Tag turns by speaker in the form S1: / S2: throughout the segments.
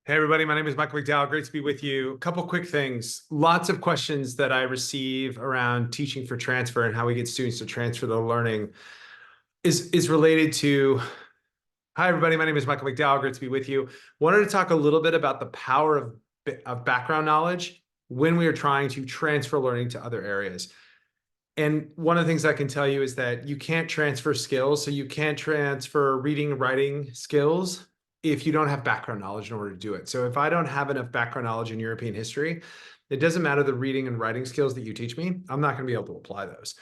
S1: Hey everybody, my name is Michael McDowell. Great to be with you. A couple quick things. Lots of questions that I receive around teaching for transfer and how we get students to transfer their learning is related to, hi everybody, my name is Michael McDowell. Great to be with you. Wanted to talk a little bit about the power of background knowledge when we are trying to transfer learning to other areas. And one of the things I can tell you is that you can't transfer skills. So you can't transfer reading and writing skills if you don't have background knowledge in order to do it. So if I don't have enough background knowledge in European history, it doesn't matter the reading and writing skills that you teach me, I'm not going to be able to apply those.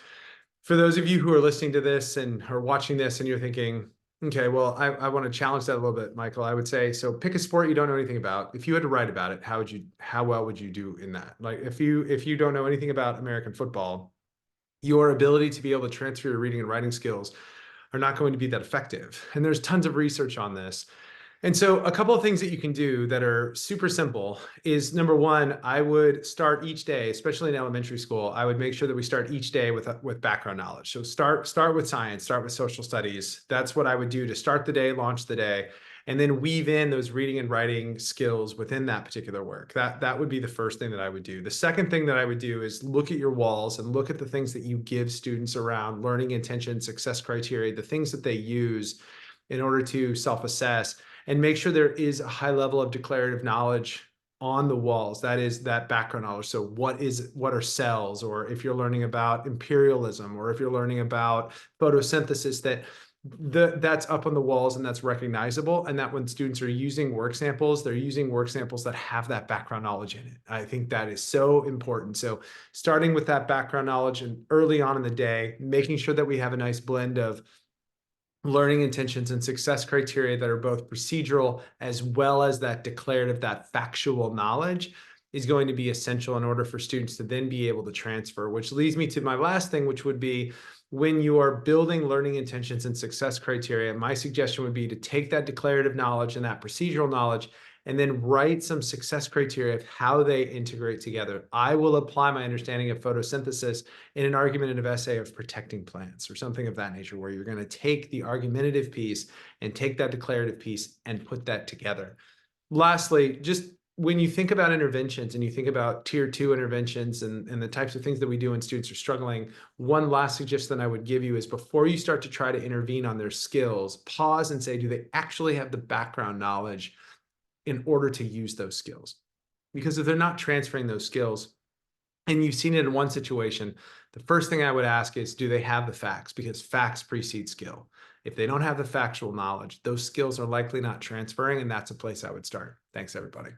S1: For those of you who are listening to this and are watching this and you're thinking, okay, well, I want to challenge that a little bit, Michael. I would say, so pick a sport you don't know anything about. If you had to write about it, how well would you do in that? Like if you don't know anything about American football, your ability to be able to transfer your reading and writing skills are not going to be that effective. And there's tons of research on this. And so a couple of things that you can do that are super simple is number one, I would start each day, especially in elementary school, I would make sure that we start each day with background knowledge. So start with science, start with social studies. That's what I would do to start the day, launch the day, and then weave in those reading and writing skills within that particular work. That would be the first thing that I would do. The second thing that I would do is look at your walls and look at the things that you give students around learning intention, success criteria, the things that they use in order to self-assess, and make sure there is a high level of declarative knowledge on the walls. That is that background knowledge. So what are cells, or if you're learning about imperialism, or if you're learning about photosynthesis, that's up on the walls and that's recognizable. And that when students are using work samples, they're using work samples that have that background knowledge in it. I think that is so important. So starting with that background knowledge and early on in the day, making sure that we have a nice blend of learning intentions and success criteria that are both procedural as well as that declarative, that factual knowledge is going to be essential in order for students to then be able to transfer, which leads me to my last thing, which would be when you are building learning intentions and success criteria, my suggestion would be to take that declarative knowledge and that procedural knowledge and then write some success criteria of how they integrate together. I will apply my understanding of photosynthesis in an argumentative essay of protecting plants or something of that nature, where you're going to take the argumentative piece and take that declarative piece and put that together. Lastly, just when you think about interventions and you think about tier 2 interventions and the types of things that we do when students are struggling, one last suggestion I would give you is before you start to try to intervene on their skills, pause and say, do they actually have the background knowledge in order to use those skills? Because if they're not transferring those skills, and you've seen it in one situation, the first thing I would ask is, do they have the facts? Because facts precede skill. If they don't have the factual knowledge, those skills are likely not transferring, and that's a place I would start. Thanks, everybody.